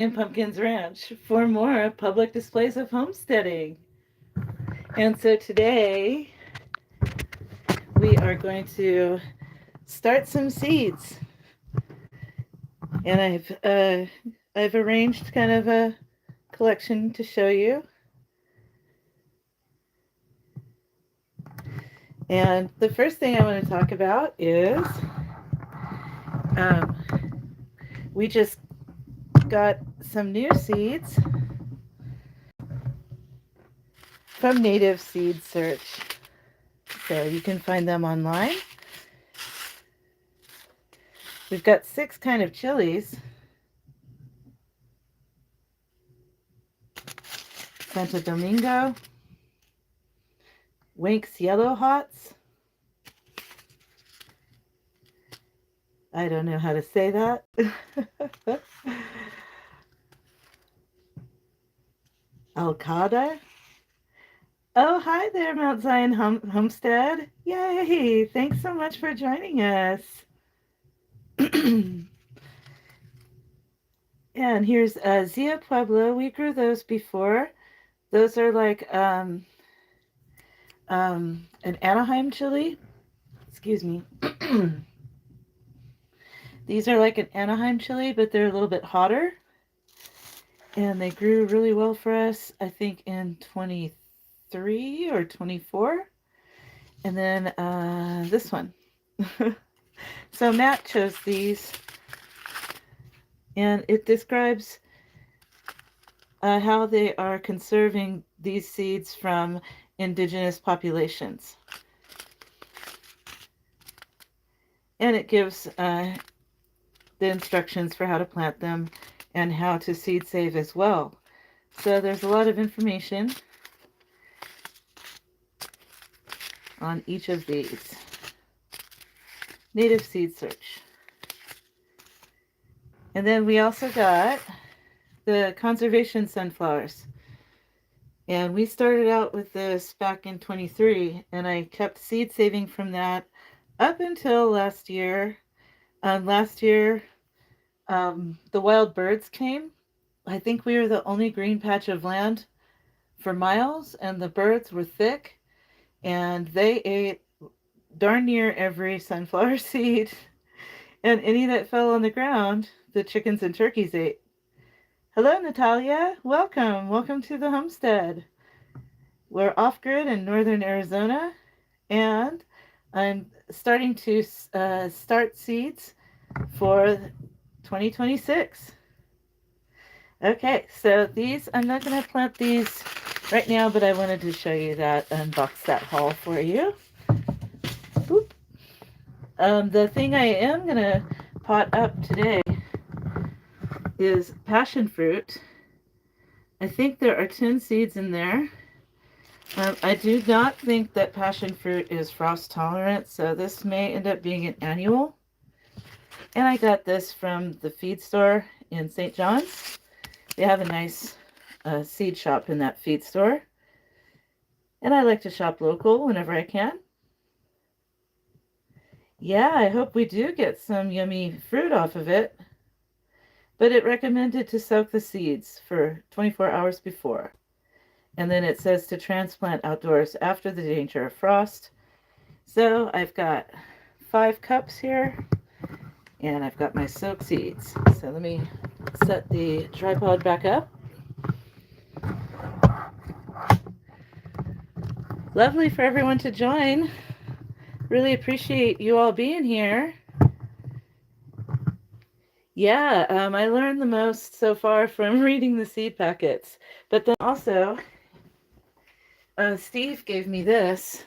in Pumpkins Ranch for more public displays of homesteading. And so today we are going to start some seeds. And I've arranged kind of a collection to show you. And the first thing I want to talk about is um, we just got some new seeds from Native Seed Search. So you can find them online. We've got 6 kind of chilies. Santo Domingo, Winks Yellow Hots. I don't know how to say that. Alcada. Oh, hi there, Mount Zion Homestead. Yay! Thanks so much for joining us. And here's Zia Pueblo. We grew those before. Those are like an Anaheim chili. Excuse me. These are like an Anaheim chili, but they're a little bit hotter. And they grew really well for us, I think, in 23 or 24. And then this one. So Matt chose these. And it describes how they are conserving these seeds from indigenous populations. And it gives the instructions for how to plant them and how to seed save as well. So there's a lot of information on each of these. Native Seed Search. And then we also got the conservation sunflowers. And we started out with this back in 23, and I kept seed saving from that up until last year. The wild birds came. I think we were the only green patch of land for miles, and the birds were thick, and they ate darn near every sunflower seed, and any that fell on the ground, the chickens and turkeys ate. Hello, Natalia. Welcome. Welcome to the homestead. We're off-grid in northern Arizona, and I'm starting to start seeds for 2026. Okay, so these, I'm not going to plant these right now, but I wanted to show you that, unbox that haul for you. Boop. The thing I am going to pot up today is passion fruit. I think there are 10 seeds in there. I do not think that passion fruit is frost tolerant, so this may end up being an annual. And I got this from the feed store in St. John's. They have a nice seed shop in that feed store. And I like to shop local whenever I can. Yeah, I hope we do get some yummy fruit off of it. But it recommended to soak the seeds for 24 hours before. And then it says to transplant outdoors after the danger of frost. So I've got 5 cups here, and I've got my soaked seeds. So let me set the tripod back up. Lovely for everyone to join. Really appreciate you all being here. Yeah, I learned the most so far from reading the seed packets. But then also, Steve gave me this.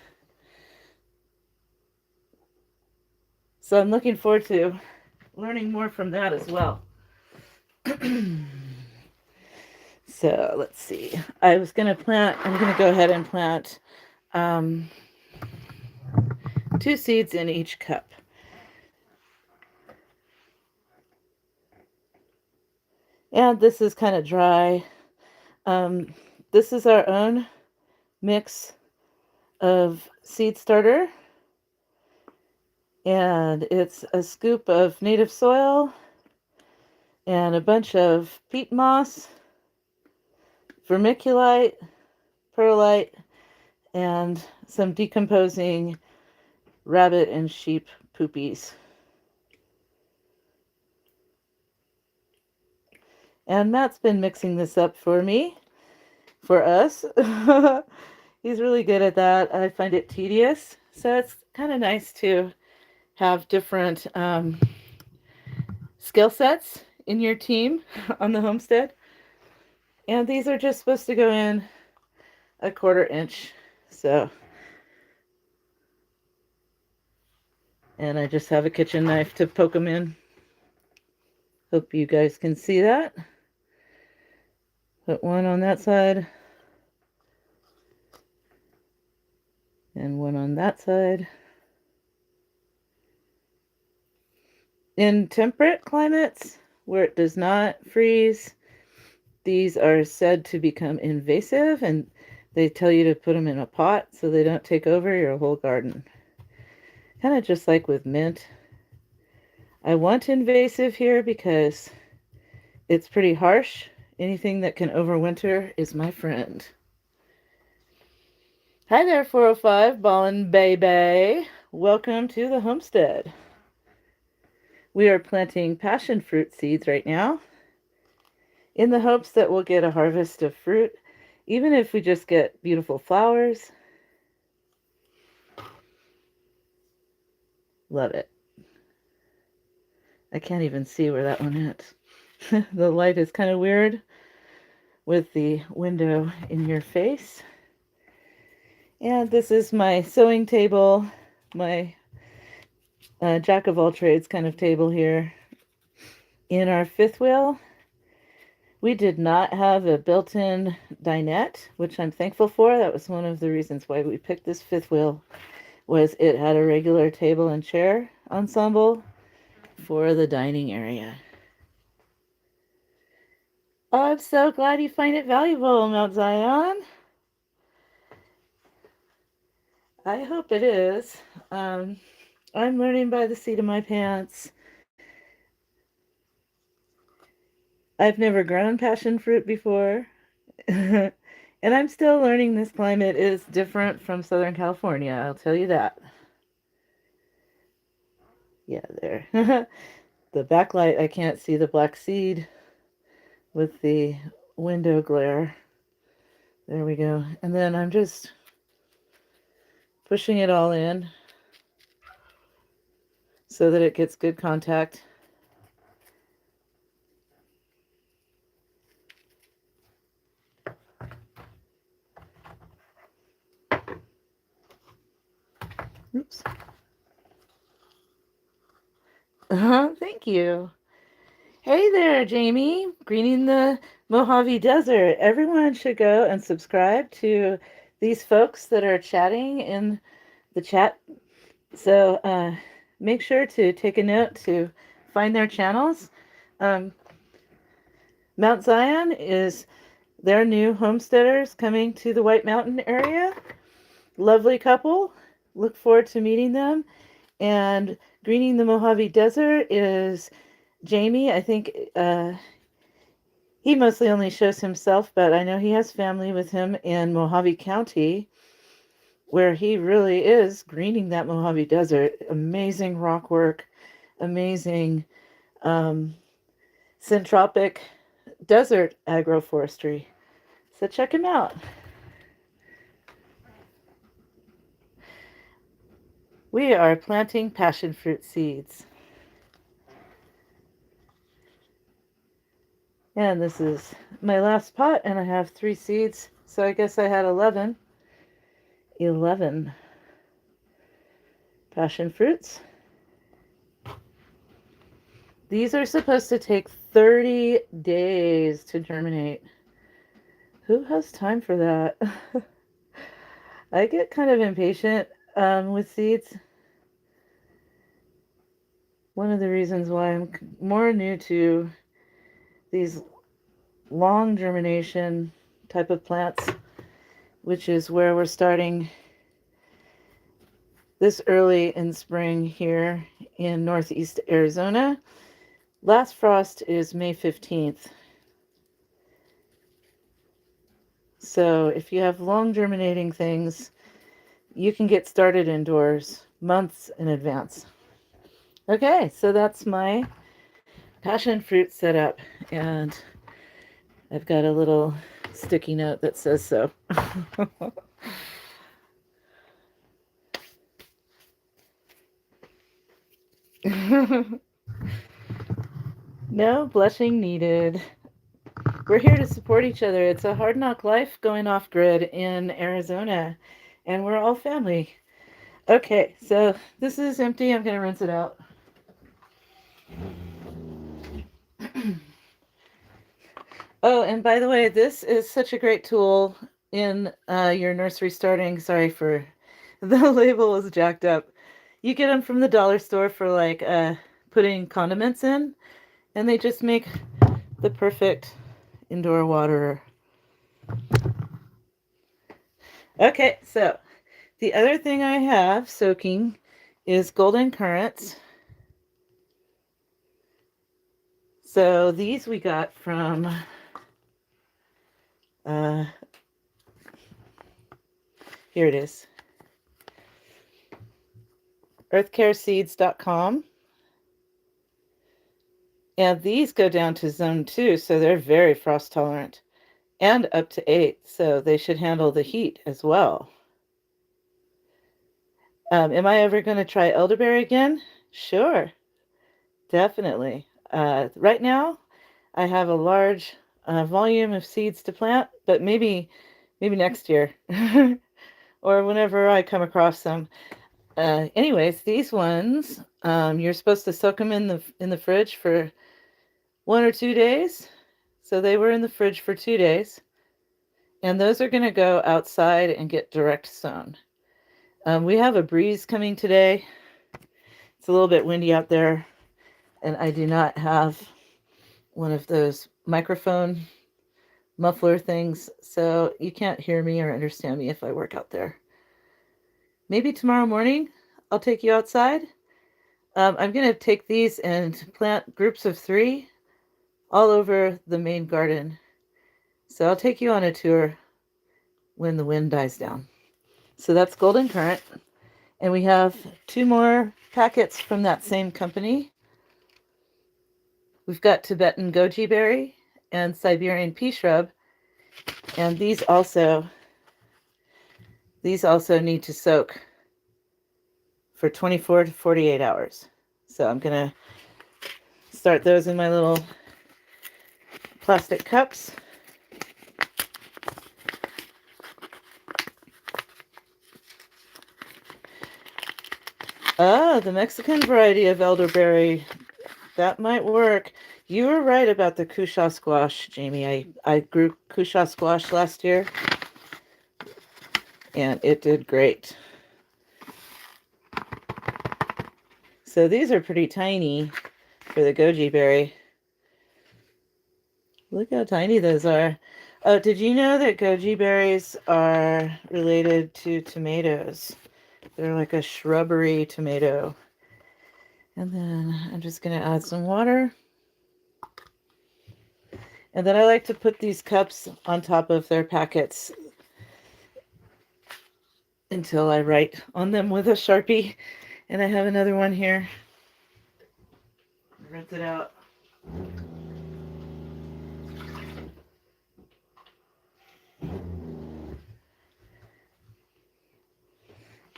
So I'm looking forward to learning more from that as well. So let's see. I'm going to go ahead and plant 2 seeds in each cup. And this is kind of dry. This is our own mix of seed starter. And it's a scoop of native soil, and a bunch of peat moss, vermiculite, perlite, and some decomposing rabbit and sheep poopies. And Matt's been mixing this up for me, for us. He's really good at that. I find it tedious, so it's kind of nice to have different skill sets in your team on the homestead. And these are just supposed to go in a 1/4 inch. So, and I just have a kitchen knife to poke them in. Hope you guys can see that. Put one on that side. And one on that side. In temperate climates where it does not freeze, these are said to become invasive, and they tell you to put them in a pot so they don't take over your whole garden. Kind of just like with mint. I want invasive here because it's pretty harsh. Anything that can overwinter is my friend. Hi there, 405 Ballin' Baby. Welcome to the homestead. We are planting passion fruit seeds right now in the hopes that we'll get a harvest of fruit, even if we just get beautiful flowers. Love it. I can't even see where that one is. The light is kind of weird with the window in your face. And this is my sewing table, my jack of all trades kind of table here. In our fifth wheel, we did not have a built-in dinette, which I'm thankful for. That was one of the reasons why we picked this fifth wheel, was it had a regular table and chair ensemble for the dining area. Oh, I'm so glad you find it valuable, Mount Zion. I hope it is. I'm learning by the seat of my pants. I've never grown passion fruit before. And I'm still learning this climate is different from Southern California, I'll tell you that. Yeah, there. The backlight, I can't see the black seed with the window glare. There we go. And then I'm just pushing it all in so that it gets good contact. Oops. Thank you. Hey there, Jamie. Greening the Mojave Desert. Everyone should go and subscribe to these folks that are chatting in the chat. So make sure to take a note to find their channels. Mount Zion is their new homesteaders coming to the White Mountain area. Lovely couple. Look forward to meeting them. And Greening the Mojave Desert is Jamie. I think he mostly only shows himself, but I know he has family with him in Mojave County, where he really is greening that Mojave Desert. Amazing rock work, amazing syntropic desert agroforestry. So check him out. We are planting passion fruit seeds. And this is my last pot, and I have 3 seeds, so I guess I had 11. 11 passion fruits. These are supposed to take 30 days to germinate. Who has time for that? I get kind of impatient with seeds. One of the reasons why I'm more new to these long germination type of plants, which is where we're starting this early in spring here in Northeast Arizona. Last frost is May 15th. So if you have long germinating things, you can get started indoors months in advance. Okay, so that's my passion fruit setup, and I've got a little sticky note that says so. No blushing needed. We're here to support each other. It's a hard knock life going off grid in Arizona, and we're all family. Okay, so this is empty. I'm going to rinse it out. Oh, and by the way, this is such a great tool in your nursery starting. Sorry for the label is jacked up. You get them from the dollar store for like putting condiments in, and they just make the perfect indoor waterer. Okay, so the other thing I have soaking is golden currants. So these we got from here it is, earthcareseeds.com. And these go down to zone 2, so they're very frost tolerant, and up to 8, so they should handle the heat as well. Am I ever going to try elderberry again? Sure, definitely. Right now, I have a large volume of seeds to plant, but maybe next year or whenever I come across them. Anyways, these ones, you're supposed to soak them in the fridge for 1 or 2 days. So they were in the fridge for 2 days. And those are going to go outside and get direct sown. We have a breeze coming today. It's a little bit windy out there, and I do not have one of those microphone muffler things, so you can't hear me or understand me if I work out there. Maybe tomorrow morning I'll take you outside. I'm going to take these and plant groups of 3 all over the main garden. So I'll take you on a tour when the wind dies down. So that's golden currant. And we have 2 more packets from that same company. We've got Tibetan goji berry and Siberian pea shrub. And these also need to soak for 24 to 48 hours. So I'm going to start those in my little plastic cups. Ah, the Mexican variety of elderberry. That might work. You were right about the cushaw squash, Jamie. I grew cushaw squash last year, and it did great. So these are pretty tiny for the goji berry. Look how tiny those are. Oh, did you know that goji berries are related to tomatoes? They're like a shrubbery tomato. And then I'm just going to add some water. And then I like to put these cups on top of their packets until I write on them with a Sharpie. And I have another one here. Rinse it out.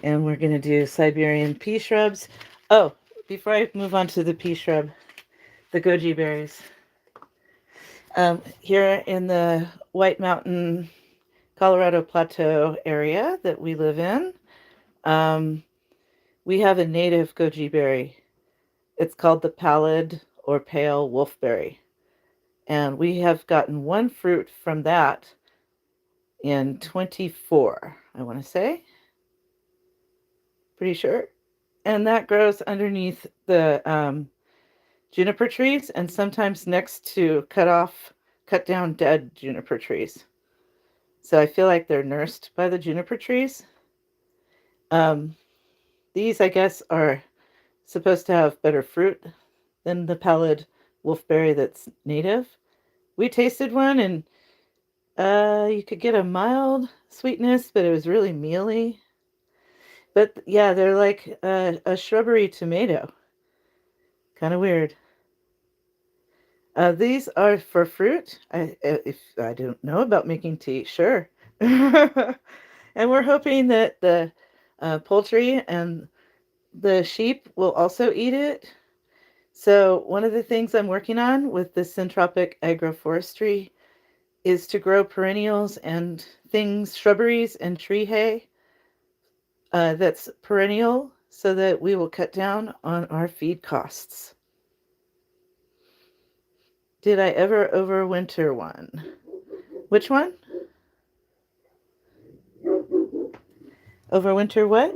And we're going to do Siberian pea shrubs. Oh, before I move on to the pea shrub, the goji berries. Here in the White Mountain, Colorado Plateau area that we live in, we have a native goji berry. It's called the pallid or pale wolfberry. And we have gotten 1 fruit from that in 24, I want to say. Pretty sure. And that grows underneath the juniper trees and sometimes next to cut down dead juniper trees. So I feel like they're nursed by the juniper trees. These, I guess, are supposed to have better fruit than the pallid wolfberry that's native. We tasted one, and you could get a mild sweetness, but it was really mealy. But yeah, they're like a shrubbery tomato. Kind of weird. These are for fruit. If I don't know about making tea, sure. And we're hoping that the poultry and the sheep will also eat it. So one of the things I'm working on with the Syntropic Agroforestry is to grow perennials and things, shrubberies and tree hay that's perennial so that we will cut down on our feed costs. Did I ever overwinter one? Which one? Overwinter what?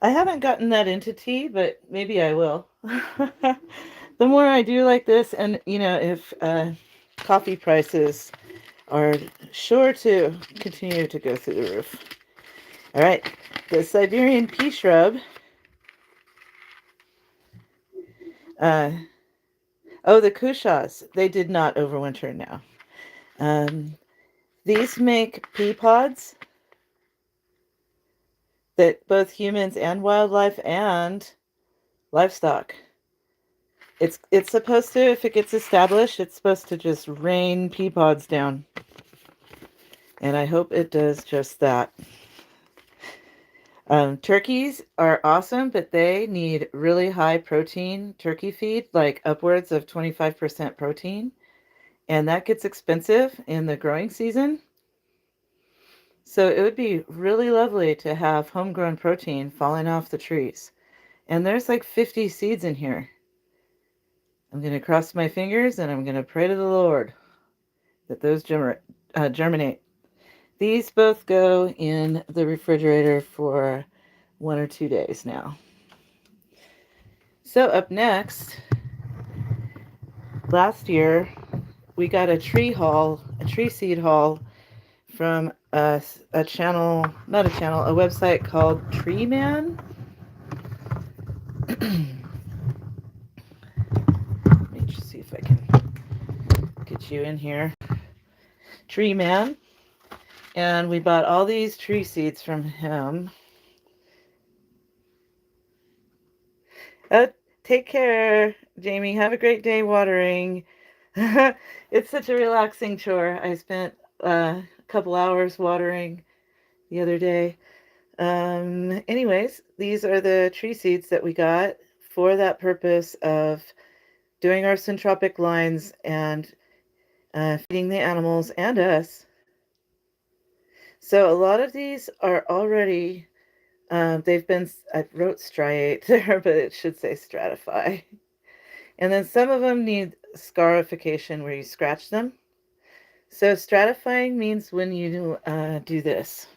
I haven't gotten that into tea, but maybe I will. The more I do like this, and if coffee prices are sure to continue to go through the roof. All right, the Siberian pea shrub. Uh, oh, the Kushas. They did not overwinter now. These make pea pods that both humans and wildlife and livestock. It's supposed to, if it gets established, it's supposed to just rain pea pods down. And I hope it does just that. Turkeys are awesome, but they need really high protein turkey feed, like upwards of 25% protein. And that gets expensive in the growing season. So it would be really lovely to have homegrown protein falling off the trees. And there's like 50 seeds in here. I'm going to cross my fingers and I'm going to pray to the Lord that those germinate. These both go in the refrigerator for 1 or 2 days now. So up next, last year we got a tree seed haul from a website called Tree Man. Let me just see if I can get you in here. Tree Man. And we bought all these tree seeds from him. Take care, Jamie. Have a great day watering. It's such a relaxing chore. I spent a couple hours watering the other day. Anyways, these are the tree seeds that we got for that purpose of doing our syntropic lines and feeding the animals and us. So a lot of these are already, I wrote striate there, but it should say stratify. And then some of them need scarification where you scratch them. So stratifying means when you do this.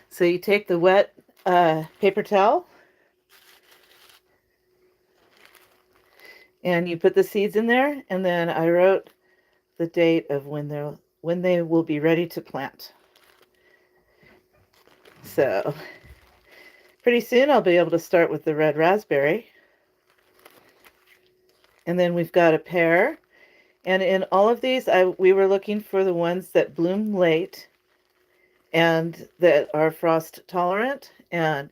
So you take the wet paper towel and you put the seeds in there, and then I wrote the date of when they will be ready to plant. So pretty soon I'll be able to start with the red raspberry. And then we've got a pear. And in all of these, we were looking for the ones that bloom late and that are frost tolerant. And,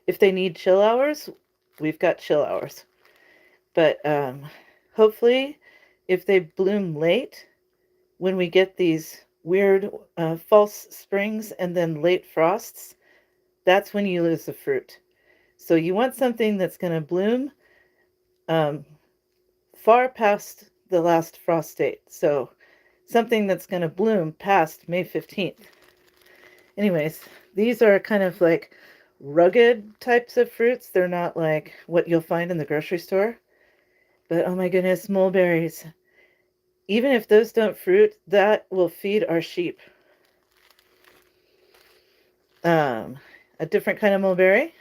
if they need chill hours, we've got chill hours. But hopefully, if they bloom late, when we get these weird false springs and then late frosts, that's when you lose the fruit. So you want something that's going to bloom far past the last frost date. So something that's going to bloom past May 15th. Anyways, these are kind of like rugged types of fruits. They're not like what you'll find in the grocery store. But oh my goodness, mulberries. Even if those don't fruit, that will feed our sheep. A different kind of mulberry.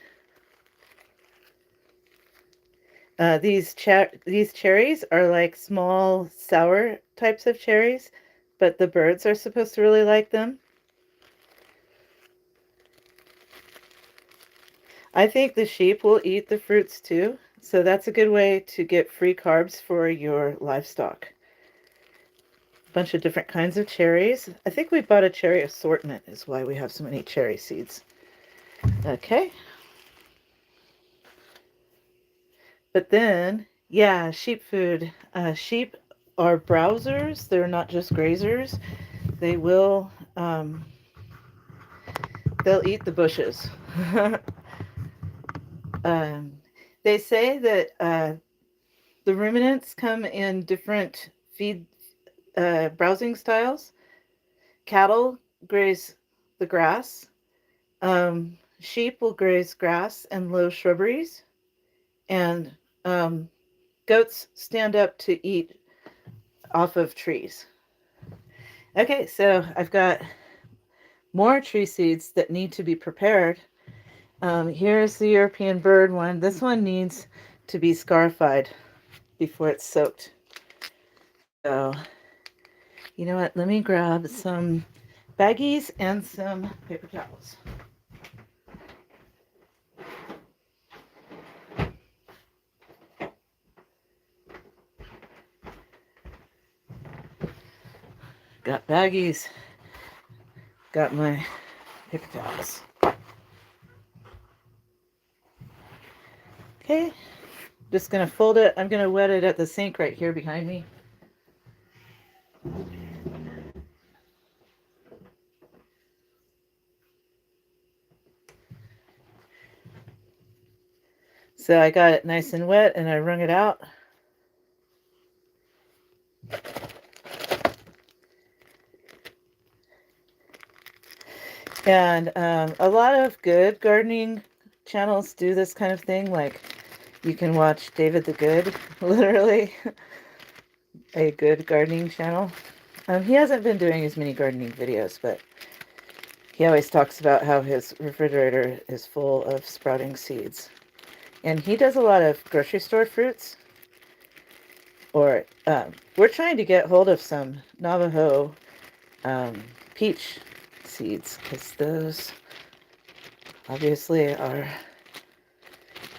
These cherries are like small sour types of cherries, but the birds are supposed to really like them. I think the sheep will eat the fruits too, so that's a good way to get free carbs for your livestock. A bunch of different kinds of cherries. I think we bought a cherry assortment is why we have so many cherry seeds. Okay. But then, yeah, sheep food. Sheep are browsers. They're not just grazers. They will, they'll eat the bushes. um, they say that the ruminants come in different feed browsing styles. Cattle graze the grass. Sheep will graze grass and low shrubberies. And goats stand up to eat off of trees. Okay, so I've got more tree seeds that need to be prepared. Here's the European bird one. This one needs to be scarified before it's soaked. So, you know what? Let me grab some baggies and some paper towels. Got baggies. Got my paper towels. Okay, just gonna fold it. I'm gonna wet it at the sink right here behind me. So I got it nice and wet and I wrung it out. And a lot of good gardening channels do this kind of thing. Like you can watch David the Good, literally a good gardening channel. He hasn't been doing as many gardening videos, but he always talks about how his refrigerator is full of sprouting seeds. And he does a lot of grocery store fruits. Or we're trying to get hold of some Navajo peach seeds because those obviously are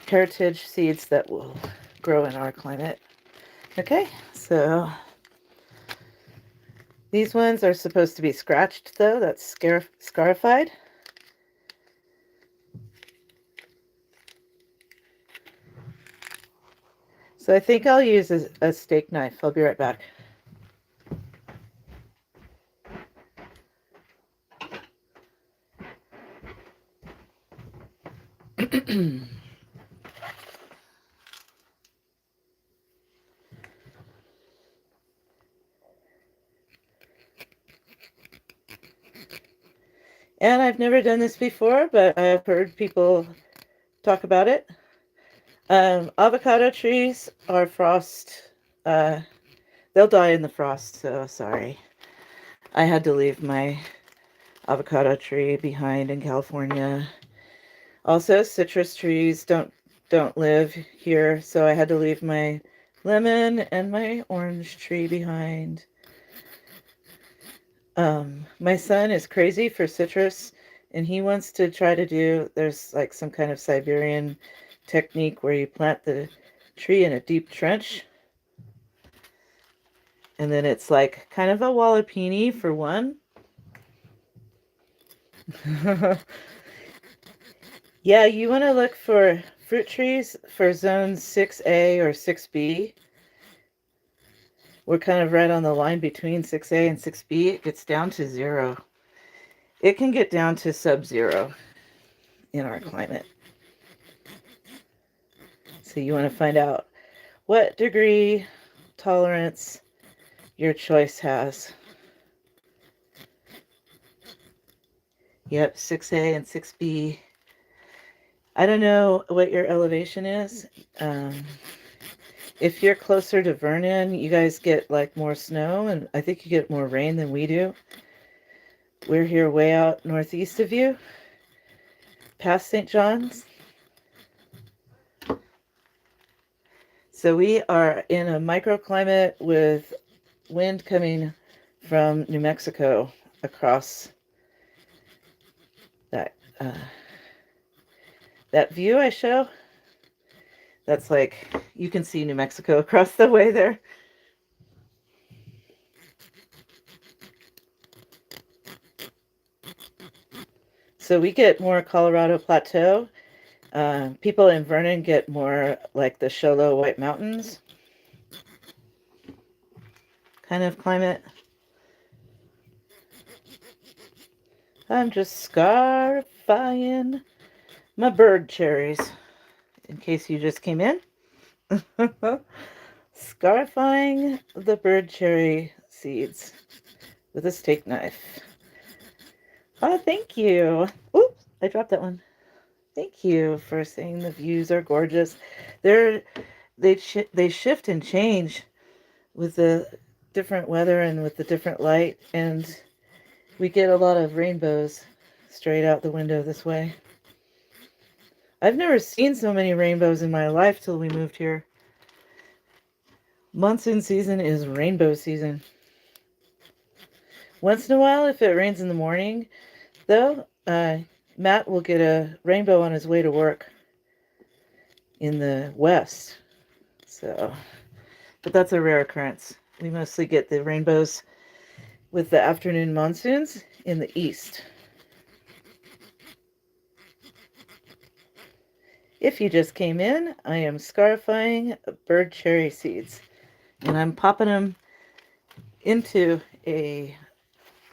heritage seeds that will grow in our climate. Okay, so these ones are supposed to be scratched though. That's scarified. So I think I'll use a steak knife. I'll be right back. And I've never done this before, but I've heard people talk about it. Avocado trees are frost. They'll die in the frost, so sorry. I had to leave my avocado tree behind in California. Also, citrus trees don't live here, so I had to leave my lemon and my orange tree behind. My son is crazy for citrus, and he wants to try to do, there's like some kind of Siberian technique where you plant the tree in a deep trench. And then it's like kind of a wallopini for one. Yeah, you want to look for fruit trees for zones 6A or 6B. We're kind of right on the line between 6A and 6B. It gets down to 0. It can get down to sub-zero in our climate. So you want to find out what degree tolerance your choice has. Yep, 6A and 6B. I don't know what your elevation is. If you're closer to Vernon, you guys get like more snow, and I think you get more rain than we do. We're here way out northeast of you, past St. John's. So we are in a microclimate with wind coming from New Mexico across that that view I show. That's like, you can see New Mexico across the way there. So we get more Colorado Plateau. People in Vernon get more like the Show Low White Mountains kind of climate. I'm just scarifying my bird cherries, in case you just came in. Scarifying the bird cherry seeds with a steak knife. Oh, thank you. Oops, I dropped that one. Thank you for saying the views are gorgeous. They shift and change with the different weather and with the different light, and we get a lot of rainbows straight out the window this way. I've never seen so many rainbows in my life till we moved here. Monsoon season is rainbow season. Once in a while, if it rains in the morning, though, Matt will get a rainbow on his way to work in the west. So, but that's a rare occurrence. We mostly get the rainbows with the afternoon monsoons in the east. If you just came in, I am scarifying bird cherry seeds, and I'm popping them into a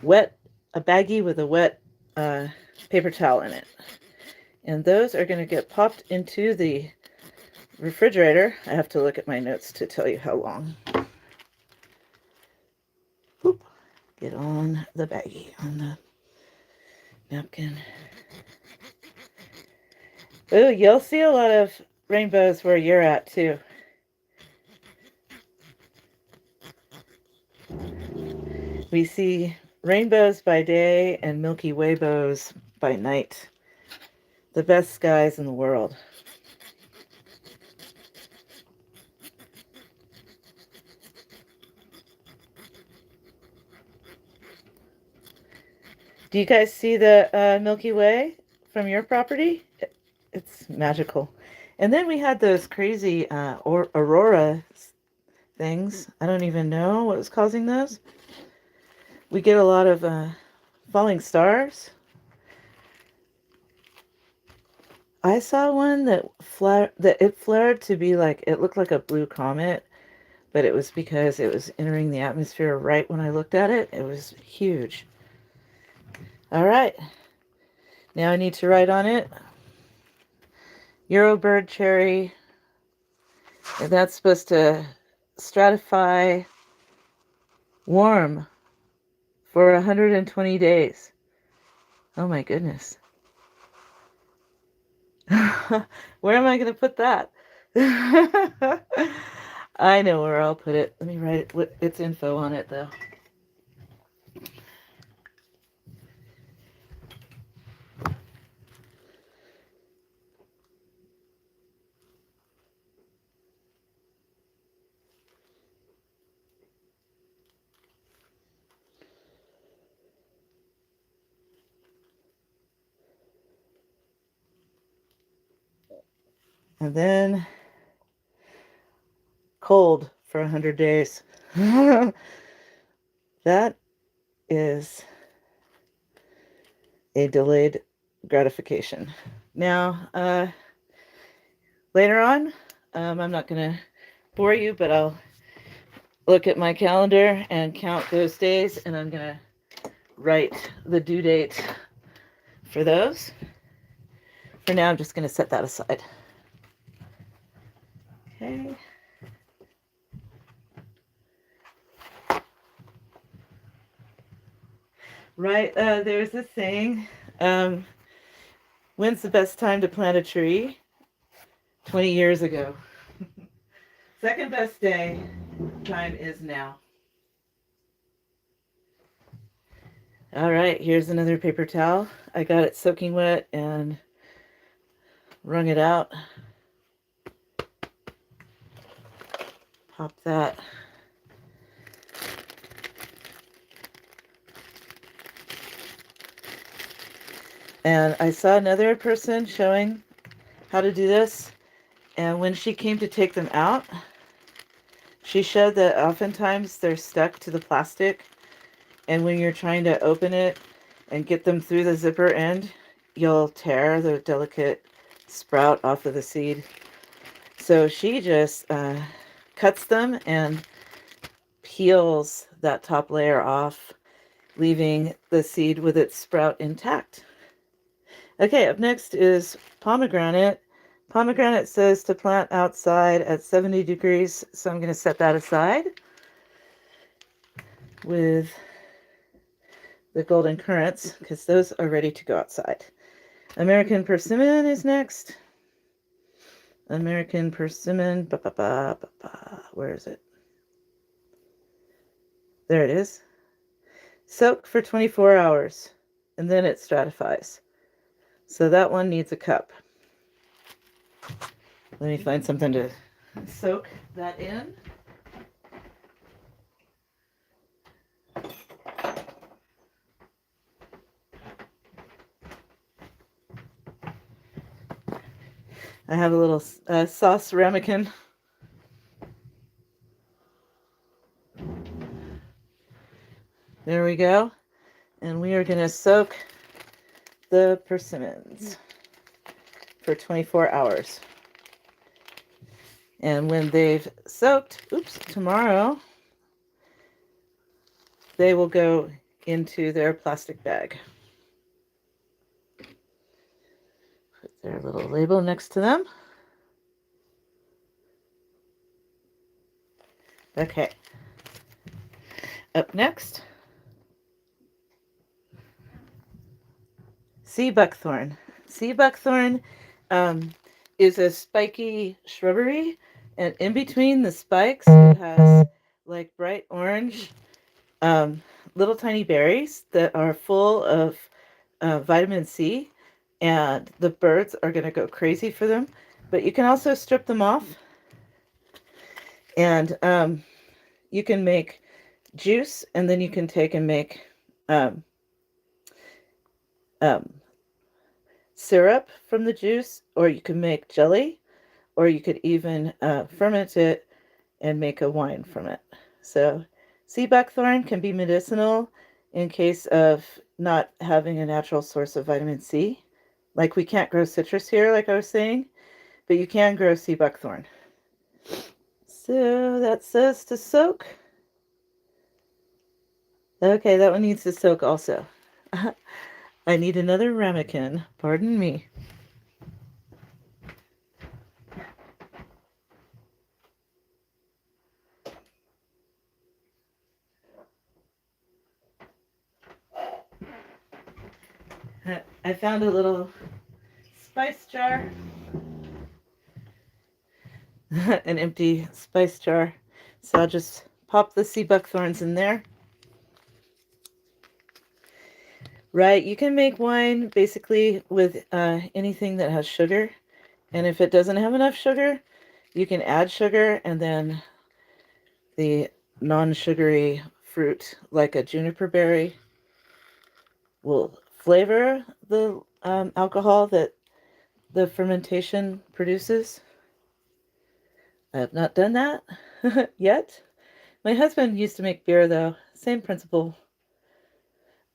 baggie with a wet paper towel in it. And those are going to get popped into the refrigerator. I have to look at my notes to tell you how long. Boop. Get on the baggie, on the napkin. Oh, you'll see a lot of rainbows where you're at too. We see rainbows by day and Milky Way bows by night. The best skies in the world. Do you guys see the Milky Way from your property? It's magical. And then we had those crazy aurora things. I don't even know what was causing those. We get a lot of falling stars. I saw one that flared to be like, it looked like a blue comet, but it was because it was entering the atmosphere right when I looked at it. It was huge. All right. Now I need to write on it. Eurobird cherry. And that's supposed to stratify warm for 120 days. Oh my goodness. Where am I going to put that? I know where I'll put it. Let me write it with its info on it though. And then cold for 100 days. That is a delayed gratification. Now, later on, I'm not going to bore you, but I'll look at my calendar and count those days, and I'm going to write the due date for those. For now, I'm just going to set that aside. Okay. Right, there's this saying, when's the best time to plant a tree? 20 years ago. Second best time is now. All right, here's another paper towel. I got it soaking wet and wrung it out. Pop that And I saw another person showing how to do this. And when she came to take them out, she showed that oftentimes they're stuck to the plastic. And when you're trying to open it and get them through the zipper end, you'll tear the delicate sprout off of the seed. So she just cuts them and peels that top layer off, leaving the seed with its sprout intact. Okay, up next is pomegranate. Pomegranate says to plant outside at 70 degrees, so I'm going to set that aside with the golden currants because those are ready to go outside. American persimmon is next. American persimmon. Where is it? There it is. Soak for 24 hours and then it stratifies. So that one needs a cup. Let me find something to soak that in. I have a little sauce ramekin. There we go. And we are going to soak the persimmons for 24 hours. And when they've soaked, tomorrow, they will go into their plastic bag. Put their little label next to them. Okay. Up next, sea buckthorn. Sea buckthorn is a spiky shrubbery, and in between the spikes, it has like bright orange little tiny berries that are full of vitamin C, and the birds are going to go crazy for them. But you can also strip them off, and you can make juice, and then you can take and make syrup from the juice, or you can make jelly, or you could even ferment it and make a wine from it. So sea buckthorn can be medicinal in case of not having a natural source of vitamin C. Like we can't grow citrus here, like I was saying, but you can grow sea buckthorn. So that says to soak. Okay, that one needs to soak also. I need another ramekin. Pardon me. I found a little spice jar. An empty spice jar. So I'll just pop the sea buckthorns in there. Right, you can make wine basically with anything that has sugar. And if it doesn't have enough sugar, you can add sugar, and then the non-sugary fruit, like a juniper berry, will flavor the alcohol that the fermentation produces. I have not done that yet. My husband used to make beer, though. Same principle.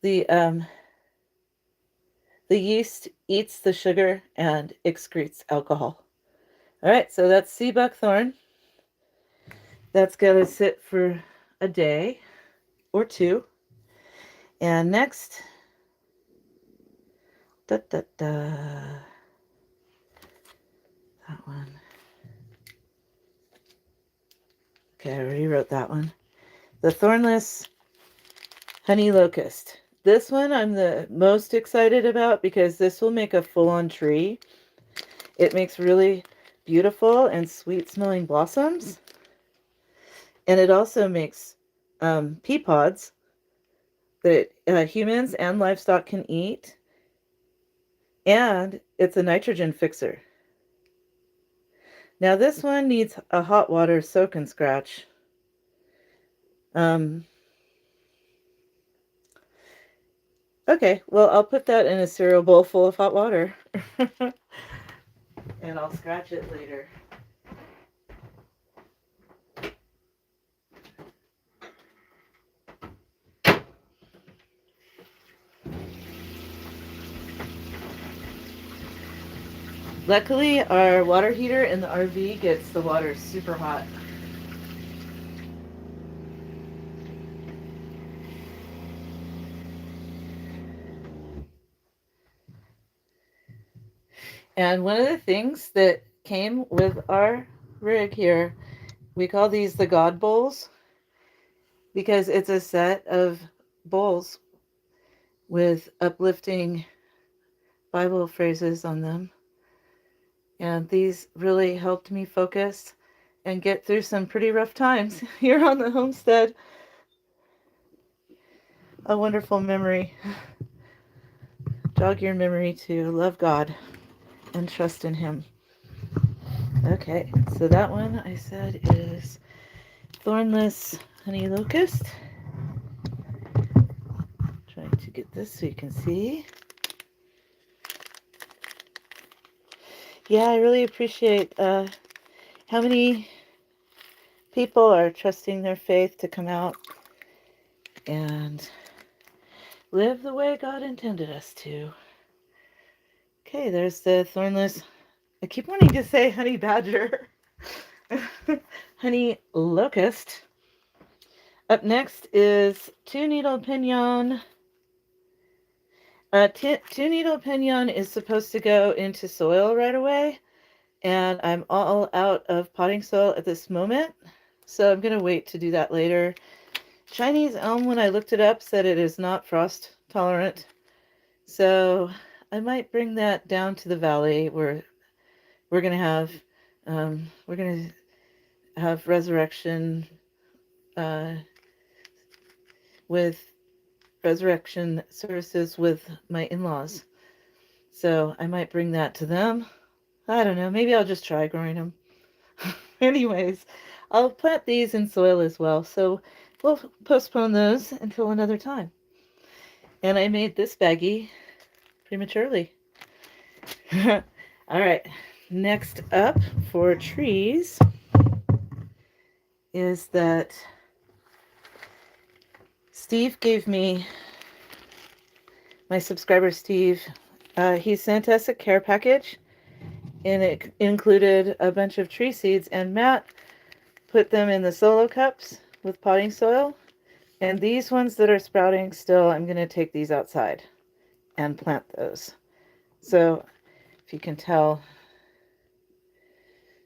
The yeast eats the sugar and excretes alcohol. All right, so that's sea buckthorn. That's got to sit for a day or two. And next, that one. Okay, I already wrote that one. The thornless honey locust. This one I'm the most excited about because this will make a full-on tree. It makes really beautiful and sweet-smelling blossoms. And it also makes pea pods that humans and livestock can eat. And it's a nitrogen fixer. Now this one needs a hot water soak and scratch. Okay, well, I'll put that in a cereal bowl full of hot water. And I'll scratch it later. Luckily, our water heater in the RV gets the water super hot. And one of the things that came with our rig here, we call these the God bowls because it's a set of bowls with uplifting Bible phrases on them. And these really helped me focus and get through some pretty rough times here on the homestead. A wonderful memory. Jog your memory to love God and trust in Him. Okay, so that one I said is thornless honey locust. Trying to get this so you can see. Yeah, I really appreciate how many people are trusting their faith to come out and live the way God intended us to. Okay, there's the thornless. I keep wanting to say honey badger. Honey locust. Up next is two-needle pinyon. Two-needle pinyon is supposed to go into soil right away, and I'm all out of potting soil at this moment, so I'm going to wait to do that later. Chinese elm, when I looked it up, said it is not frost tolerant, so I might bring that down to the valley where we're going to have resurrection with resurrection services with my in-laws. So I might bring that to them. I don't know. Maybe I'll just try growing them. Anyways, I'll plant these in soil as well. So we'll postpone those until another time. And I made this baggie prematurely. All right. Next up for trees is that Steve gave me, my subscriber Steve, he sent us a care package, and it included a bunch of tree seeds, and Matt put them in the solo cups with potting soil. And these ones that are sprouting still, I'm going to take these outside and plant those. So if you can tell,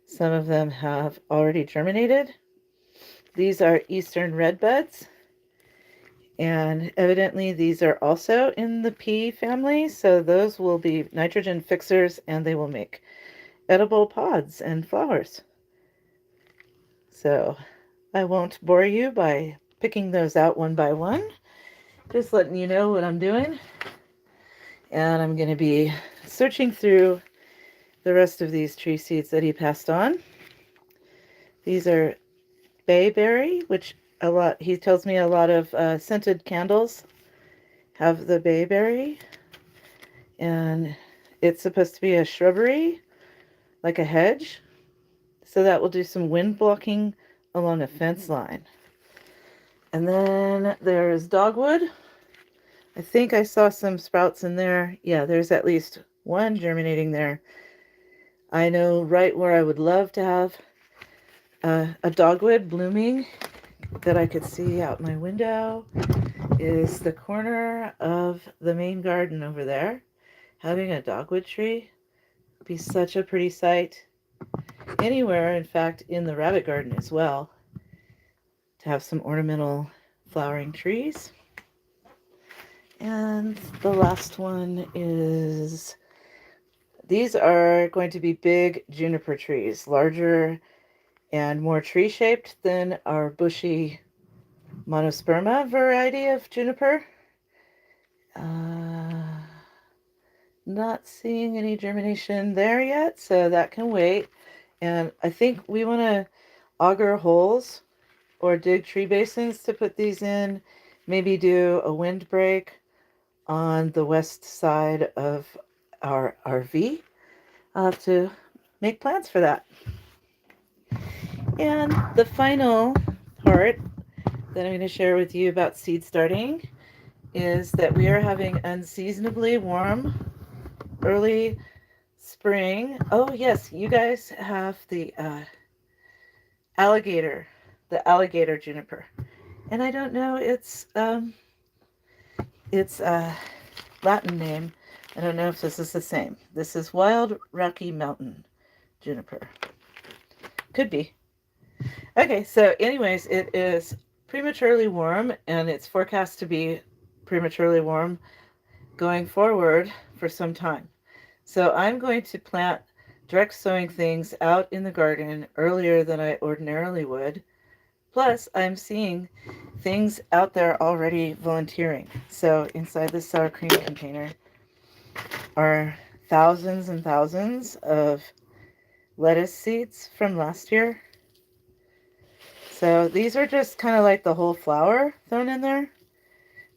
some of them have already germinated. These are Eastern Redbuds. And evidently these are also in the pea family, so those will be nitrogen fixers and they will make edible pods and flowers. So I won't bore you by picking those out one by one, just letting you know what I'm doing. And I'm going to be searching through the rest of these tree seeds that he passed on. These are bayberry, which he tells me a lot of scented candles have the bayberry, and it's supposed to be a shrubbery, like a hedge, so that will do some wind blocking along a fence line. And then there's dogwood. I think I saw some sprouts in there. Yeah, there's at least one germinating there. I know right where I would love to have a dogwood blooming that I could see out my window is the corner of the main garden over there. Having a dogwood tree would be such a pretty sight. Anywhere, in fact, in the rabbit garden as well, to have some ornamental flowering trees. And the last one is, these are going to be big juniper trees, larger and more tree-shaped than our bushy monosperma variety of juniper. Not seeing any germination there yet, so that can wait. And I think we want to auger holes or dig tree basins to put these in, maybe do a windbreak on the west side of our RV. I'll have to make plans for that. And the final part that I'm going to share with you about seed starting is that we are having unseasonably warm early spring. Oh, yes, you guys have the alligator juniper. And I don't know its Latin name. I don't know if this is the same. This is wild Rocky Mountain juniper. Could be. Okay, so anyways, it is prematurely warm, and it's forecast to be prematurely warm going forward for some time. So I'm going to plant direct sowing things out in the garden earlier than I ordinarily would. Plus, I'm seeing things out there already volunteering. So inside this sour cream container are thousands and thousands of lettuce seeds from last year. So these are just kind of like the whole flower thrown in there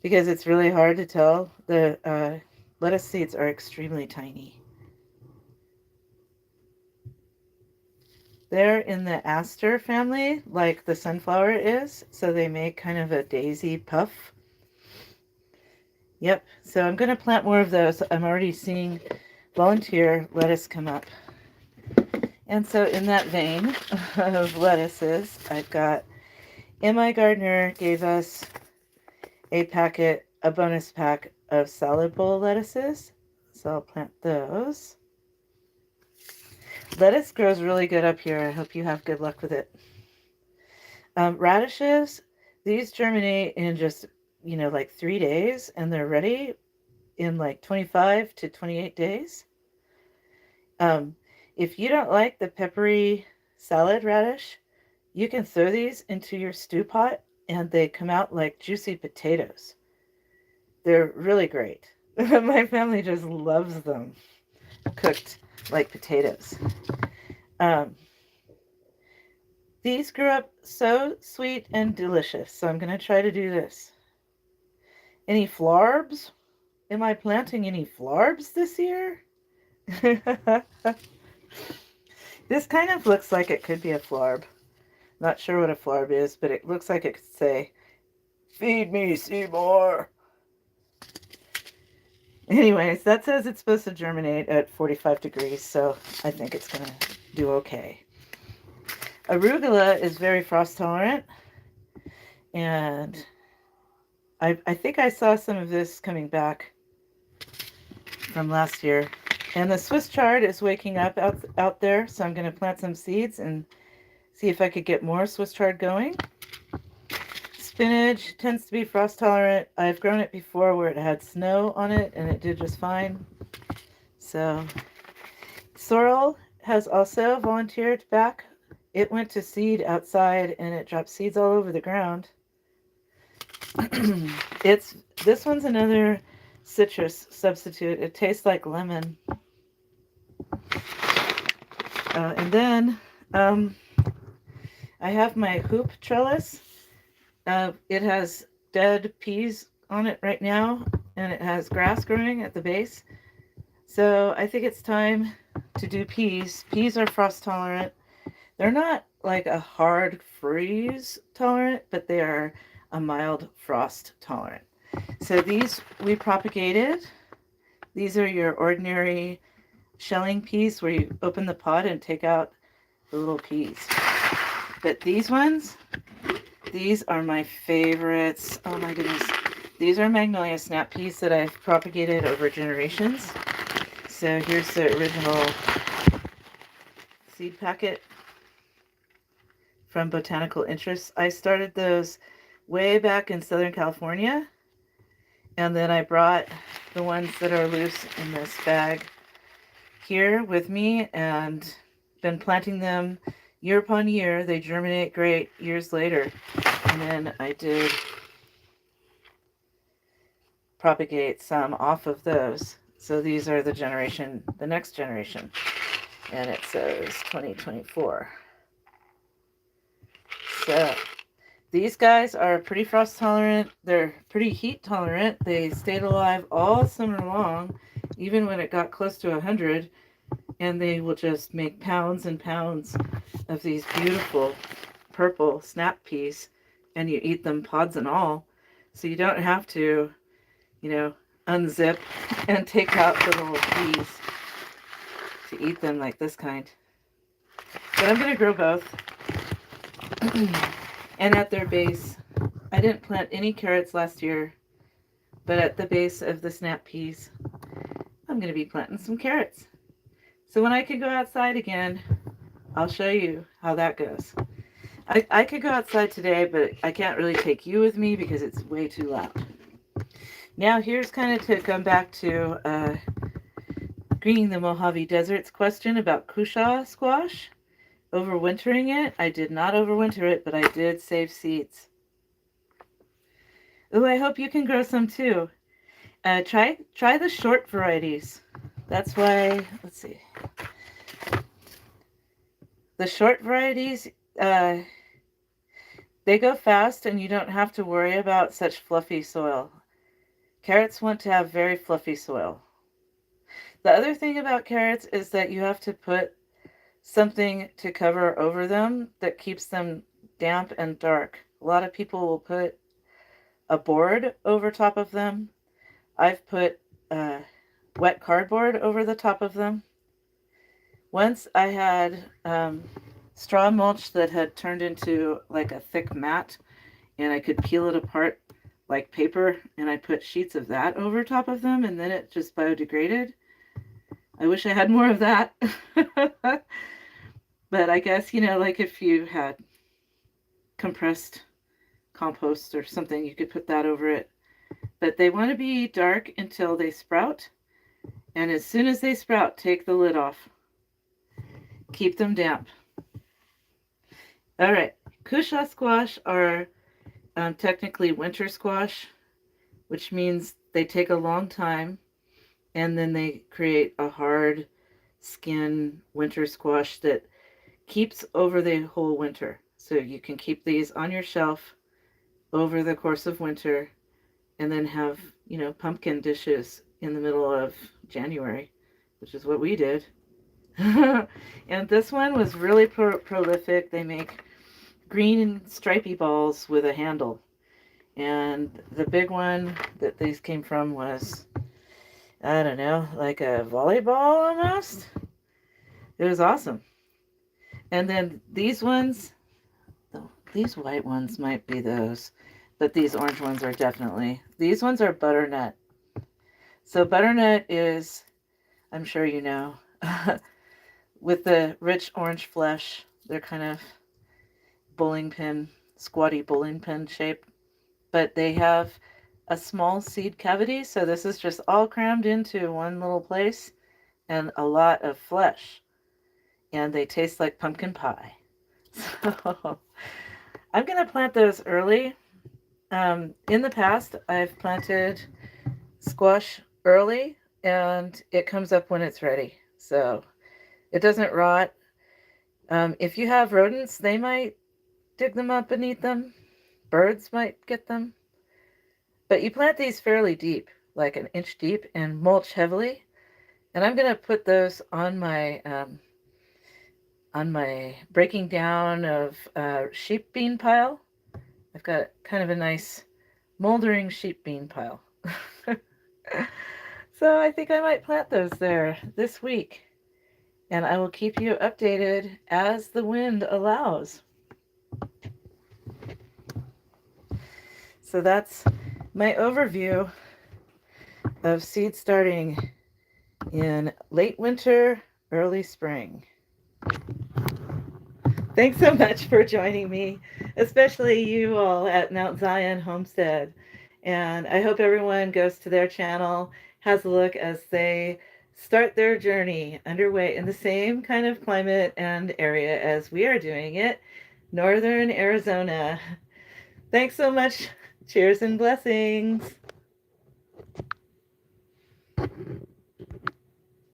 because it's really hard to tell. The lettuce seeds are extremely tiny. They're in the aster family, like the sunflower is, so they make kind of a daisy puff. Yep, so I'm going to plant more of those. I'm already seeing volunteer lettuce come up. And so in that vein of lettuces, I've got M.I. Gardner gave us a bonus pack of salad bowl lettuces. So I'll plant those. Lettuce grows really good up here. I hope you have good luck with it. Radishes, these germinate in just, like 3 days, and they're ready in like 25 to 28 days. If you don't like the peppery salad radish, you can throw these into your stew pot and they come out like juicy potatoes. They're really great. My family just loves them cooked like potatoes. These grew up so sweet and delicious, so I'm going to try to do this. Any flarbs? Am I planting any flarbs this year? This kind of looks like it could be a flarb. Not sure what a flarb is, but it looks like it could say, "Feed me, Seymour." Anyways, that says it's supposed to germinate at 45 degrees, so I think it's going to do okay. Arugula is very frost tolerant, and I think I saw some of this coming back from last year. And the Swiss chard is waking up out there, so I'm going to plant some seeds and see if I could get more Swiss chard going. Spinach tends to be frost tolerant. I've grown it before where it had snow on it, and it did just fine. So, sorrel has also volunteered back. It went to seed outside, and it dropped seeds all over the ground. This one's another citrus substitute. It tastes like lemon. And then I have my hoop trellis. It has dead peas on it right now, and it has grass growing at the base. So I think it's time to do peas. Peas are frost tolerant. They're not like a hard freeze tolerant, but they are a mild frost tolerant. So these we propagated. These are your ordinary shelling peas where you open the pod and take out the little peas. But these ones, these are my favorites. Oh my goodness. These are Magnolia snap peas that I've propagated over generations. So here's the original seed packet from Botanical Interests. I started those way back in Southern California, and then I brought the ones that are loose in this bag here with me and been planting them year upon year. They germinate great years later. And then I did propagate some off of those. So these are the next generation. And it says 2024. So These guys are pretty frost tolerant. They're pretty heat tolerant. They stayed alive all summer long, even when it got close to 100. And they will just make pounds and pounds of these beautiful purple snap peas. And you eat them pods and all. So you don't have to, unzip and take out the little peas to eat them like this kind. But I'm going to grow both. And at their base, I didn't plant any carrots last year, but at the base of the snap peas, I'm going to be planting some carrots. So when I can go outside again, I'll show you how that goes. I could go outside today, but I can't really take you with me because it's way too loud. Now here's kind of to come back to Greening the Mojave Desert's question about Cushaw squash. Overwintering it. I did not overwinter it, but I did save seeds. Oh, I hope you can grow some too. Try the short varieties. That's why, let's see. The short varieties, they go fast and you don't have to worry about such fluffy soil. Carrots want to have very fluffy soil. The other thing about carrots is that you have to put something to cover over them that keeps them damp and dark. A lot of people will put a board over top of them. I've put wet cardboard over the top of them. Once I had straw mulch that had turned into like a thick mat, and I could peel it apart like paper, and I put sheets of that over top of them, and then it just biodegraded. I wish I had more of that. But I guess, like if you had compressed compost or something, you could put that over it. But they want to be dark until they sprout. And as soon as they sprout, take the lid off. Keep them damp. All right. Cushaw squash are technically winter squash, which means they take a long time. And then they create a hard skin winter squash that keeps over the whole winter. So you can keep these on your shelf over the course of winter and then have, pumpkin dishes in the middle of January, which is what we did. And this one was really prolific. They make green and stripy balls with a handle. And the big one that these came from was, I don't know, like a volleyball almost. It was awesome. And then these ones, these white ones might be those, but these orange ones are definitely, these ones are butternut. So butternut is, I'm sure you know, with the rich orange flesh, they're kind of bowling pin, squatty bowling pin shape, but they have a small seed cavity. So this is just all crammed into one little place and a lot of flesh. And they taste like pumpkin pie. So I'm going to plant those early. In the past, I've planted squash early and it comes up when it's ready. So it doesn't rot. If you have rodents, they might dig them up and eat them. Birds might get them. But you plant these fairly deep, like an inch deep, and mulch heavily. And I'm going to put those on my breaking down of sheep bean pile. I've got kind of a nice moldering sheep bean pile. So I think I might plant those there this week. And I will keep you updated as the wind allows. So that's my overview of seed starting in late winter, early spring. Thanks so much for joining me, especially you all at Mount Zion Homestead. And I hope everyone goes to their channel, has a look as they start their journey underway in the same kind of climate and area as we are doing it, Northern Arizona. Thanks so much. Cheers and blessings.